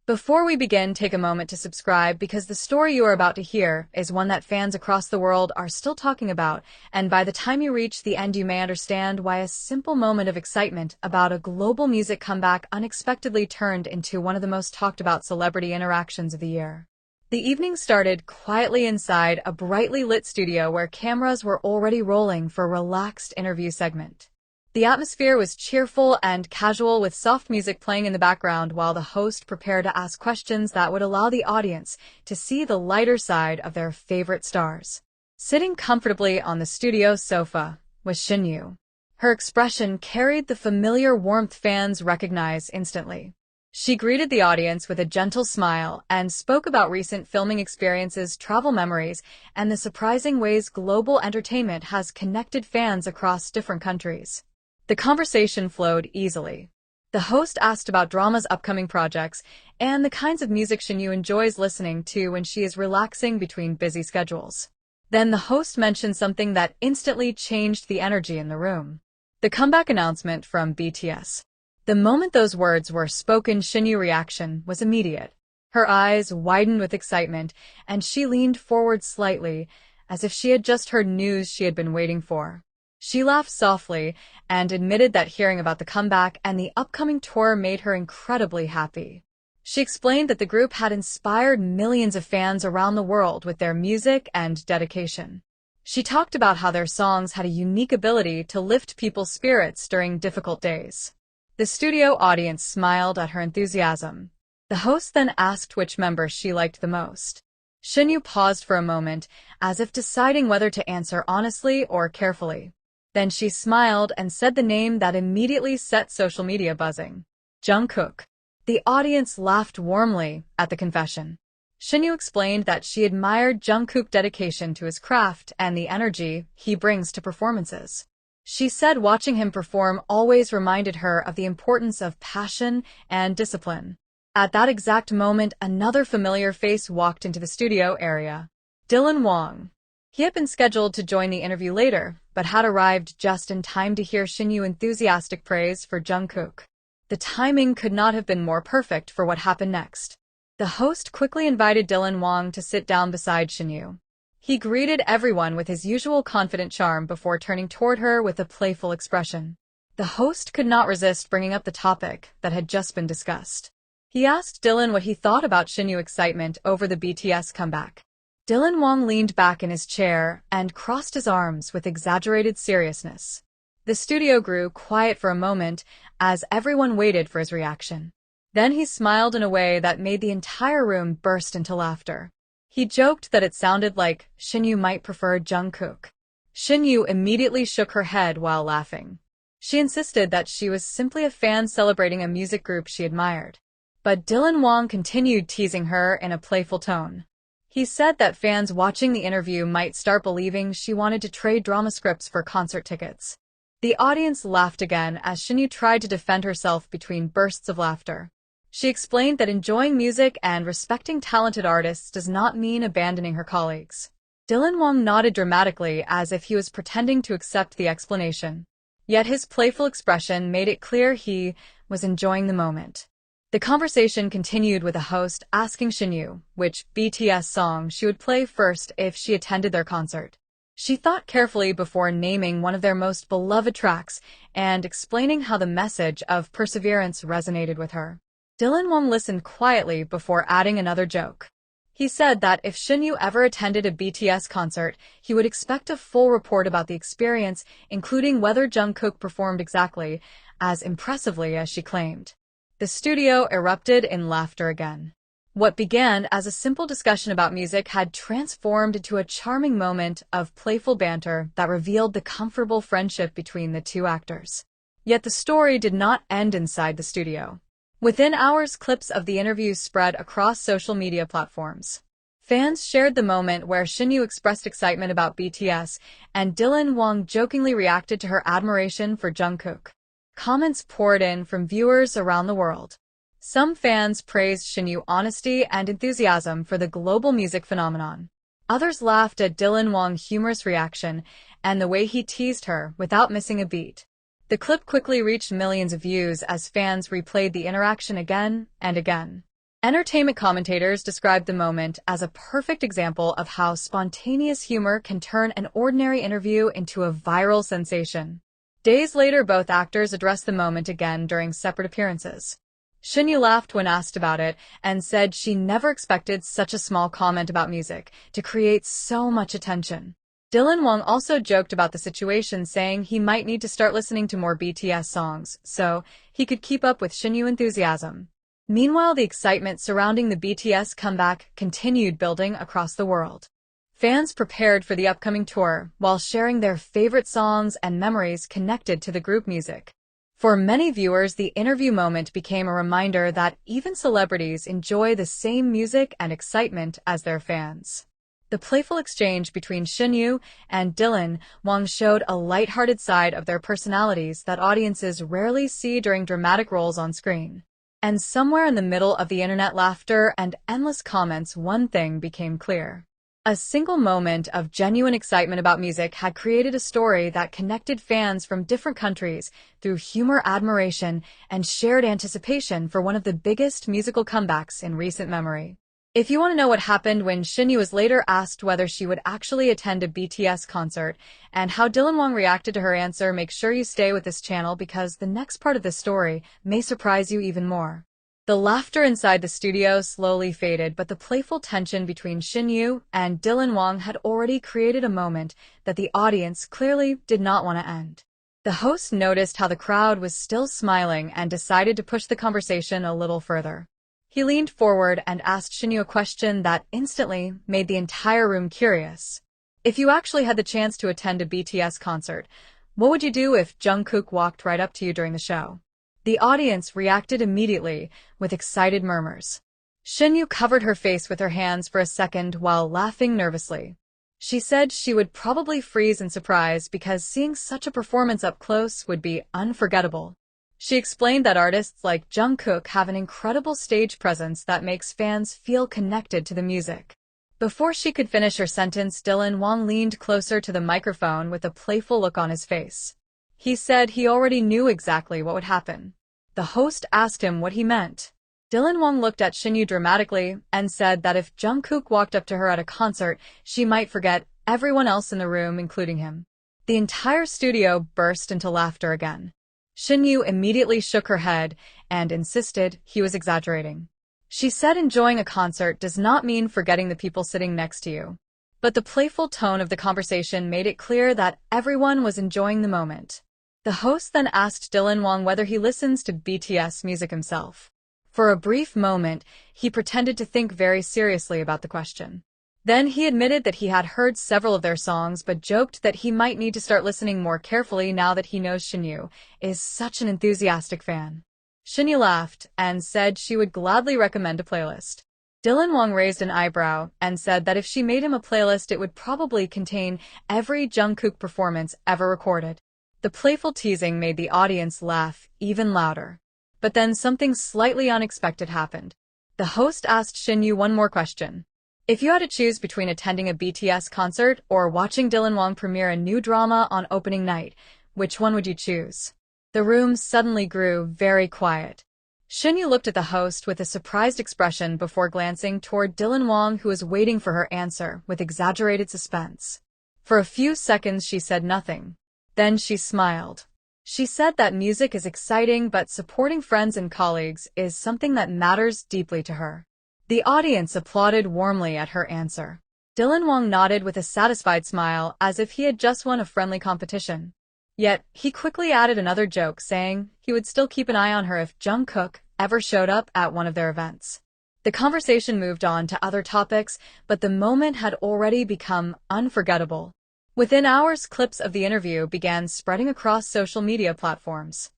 Before we begin, take a moment to subscribe because the story you are about to hear is one that fans across the world are still talking about, and by the time you reach the end you may understand why a simple moment of excitement about a global music comeback unexpectedly turned into one of the most talked about celebrity interactions of the year. The evening started quietly inside a brightly lit studio where cameras were already rolling for a relaxed interview segment. The atmosphere was cheerful and casual with soft music playing in the background while the host prepared to ask questions that would allow the audience to see the lighter side of their favorite stars. Sitting comfortably on the studio sofa was Shen Yue. Her expression carried the familiar warmth fans recognize instantly. She greeted the audience with a gentle smile and spoke about recent filming experiences, travel memories, and the surprising ways global entertainment has connected fans across different countries. The conversation flowed easily. The host asked about Kdrama's upcoming projects and the kinds of music Shen Yue enjoys listening to when she is relaxing between busy schedules. Then the host mentioned something that instantly changed the energy in the room. The comeback announcement from BTS. The moment those words were spoken, Shen Yue's reaction was immediate. Her eyes widened with excitement, and she leaned forward slightly, as if she had just heard news she had been waiting for. She laughed softly and admitted that hearing about the comeback and the upcoming tour made her incredibly happy. She explained that the group had inspired millions of fans around the world with their music and dedication. She talked about how their songs had a unique ability to lift people's spirits during difficult days. The studio audience smiled at her enthusiasm. The host then asked which member she liked the most. Shen Yue paused for a moment, as if deciding whether to answer honestly or carefully. Then she smiled and said the name that immediately set social media buzzing. Jungkook. The audience laughed warmly at the confession. Shen Yue explained that she admired Jungkook's dedication to his craft and the energy he brings to performances. She said watching him perform always reminded her of the importance of passion and discipline. At that exact moment, another familiar face walked into the studio area. Dylan Wang. He had been scheduled to join the interview later, but had arrived just in time to hear Shen Yue's enthusiastic praise for Jungkook. The timing could not have been more perfect for what happened next. The host quickly invited Dylan Wang to sit down beside Shen Yue. He greeted everyone with his usual confident charm before turning toward her with a playful expression. The host could not resist bringing up the topic that had just been discussed. He asked Dylan what he thought about Shen Yue's excitement over the BTS comeback. Dylan Wang leaned back in his chair and crossed his arms with exaggerated seriousness. The studio grew quiet for a moment as everyone waited for his reaction. Then he smiled in a way that made the entire room burst into laughter. He joked that it sounded like Shen Yue might prefer Jungkook. Shen Yue immediately shook her head while laughing. She insisted that she was simply a fan celebrating a music group she admired. But Dylan Wang continued teasing her in a playful tone. He said that fans watching the interview might start believing she wanted to trade drama scripts for concert tickets. The audience laughed again as Shen Yue tried to defend herself between bursts of laughter. She explained that enjoying music and respecting talented artists does not mean abandoning her colleagues. Dylan Wang nodded dramatically as if he was pretending to accept the explanation. Yet his playful expression made it clear he was enjoying the moment. The conversation continued with the host asking Shen Yue which BTS song she would play first if she attended their concert. She thought carefully before naming one of their most beloved tracks and explaining how the message of perseverance resonated with her. Dylan Wang listened quietly before adding another joke. He said that if Shen Yue ever attended a BTS concert, he would expect a full report about the experience, including whether Jungkook performed exactly as impressively as she claimed. The studio erupted in laughter again. What began as a simple discussion about music had transformed into a charming moment of playful banter that revealed the comfortable friendship between the two actors. Yet the story did not end inside the studio. Within hours, clips of the interviews spread across social media platforms. Fans shared the moment where Shen Yue expressed excitement about BTS, and Dylan Wang jokingly reacted to her admiration for Jungkook. Comments poured in from viewers around the world. Some fans praised Shen Yue's honesty and enthusiasm for the global music phenomenon. Others laughed at Dylan Wang's humorous reaction and the way he teased her without missing a beat. The clip quickly reached millions of views as fans replayed the interaction again and again. Entertainment commentators described the moment as a perfect example of how spontaneous humor can turn an ordinary interview into a viral sensation. Days later, both actors addressed the moment again during separate appearances. Shen Yue laughed when asked about it and said she never expected such a small comment about music to create so much attention. Dylan Wang also joked about the situation, saying he might need to start listening to more BTS songs so he could keep up with Shen Yue's enthusiasm. Meanwhile, the excitement surrounding the BTS comeback continued building across the world. Fans prepared for the upcoming tour while sharing their favorite songs and memories connected to the group music. For many viewers, the interview moment became a reminder that even celebrities enjoy the same music and excitement as their fans. The playful exchange between Shen Yue and Dylan Wang showed a lighthearted side of their personalities that audiences rarely see during dramatic roles on screen. And somewhere in the middle of the internet laughter and endless comments, one thing became clear. A single moment of genuine excitement about music had created a story that connected fans from different countries through humor, admiration, and shared anticipation for one of the biggest musical comebacks in recent memory. If you want to know what happened when Shen Yue was later asked whether she would actually attend a BTS concert and how Dylan Wang reacted to her answer, make sure you stay with this channel because the next part of the story may surprise you even more. The laughter inside the studio slowly faded, but the playful tension between Shen Yue and Dylan Wang had already created a moment that the audience clearly did not want to end. The host noticed how the crowd was still smiling and decided to push the conversation a little further. He leaned forward and asked Shen Yue a question that instantly made the entire room curious. If you actually had the chance to attend a BTS concert, what would you do if Jungkook walked right up to you during the show? The audience reacted immediately with excited murmurs. Shen Yue covered her face with her hands for a second while laughing nervously. She said she would probably freeze in surprise because seeing such a performance up close would be unforgettable. She explained that artists like Jungkook have an incredible stage presence that makes fans feel connected to the music. Before she could finish her sentence, Dylan Wang leaned closer to the microphone with a playful look on his face. He said he already knew exactly what would happen. The host asked him what he meant. Dylan Wang looked at Shen Yue dramatically and said that if Jungkook walked up to her at a concert, she might forget everyone else in the room, including him. The entire studio burst into laughter again. Shen Yue immediately shook her head and insisted he was exaggerating. She said enjoying a concert does not mean forgetting the people sitting next to you. But the playful tone of the conversation made it clear that everyone was enjoying the moment. The host then asked Dylan Wang whether he listens to BTS music himself. For a brief moment, he pretended to think very seriously about the question. Then he admitted that he had heard several of their songs but joked that he might need to start listening more carefully now that he knows Shen Yue is such an enthusiastic fan. Shen Yue laughed and said she would gladly recommend a playlist. Dylan Wang raised an eyebrow and said that if she made him a playlist, it would probably contain every Jungkook performance ever recorded. The playful teasing made the audience laugh even louder. But then something slightly unexpected happened. The host asked Shen Yue one more question. If you had to choose between attending a BTS concert or watching Dylan Wang premiere a new drama on opening night, which one would you choose? The room suddenly grew very quiet. Shen Yue looked at the host with a surprised expression before glancing toward Dylan Wang, who was waiting for her answer with exaggerated suspense. For a few seconds she said nothing. Then she smiled. She said that music is exciting, but supporting friends and colleagues is something that matters deeply to her. The audience applauded warmly at her answer. Dylan Wang nodded with a satisfied smile as if he had just won a friendly competition. Yet, he quickly added another joke, saying he would still keep an eye on her if Jungkook ever showed up at one of their events. The conversation moved on to other topics, but the moment had already become unforgettable. Within hours, clips of the interview began spreading across social media platforms.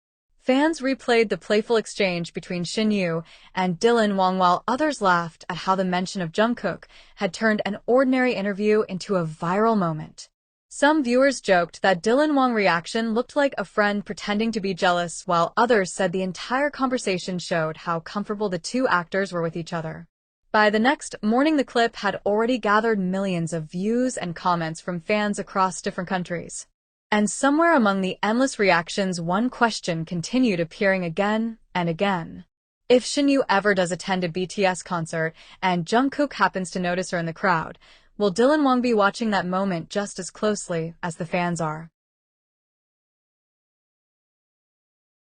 Fans replayed the playful exchange between Shen Yue and Dylan Wang, while others laughed at how the mention of Jungkook had turned an ordinary interview into a viral moment. Some viewers joked that Dylan Wang's reaction looked like a friend pretending to be jealous, while others said the entire conversation showed how comfortable the two actors were with each other. By the next morning, the clip had already gathered millions of views and comments from fans across different countries. And somewhere among the endless reactions, one question continued appearing again and again. If Shen Yue ever does attend a BTS concert and Jungkook happens to notice her in the crowd, will Dylan Wang be watching that moment just as closely as the fans are?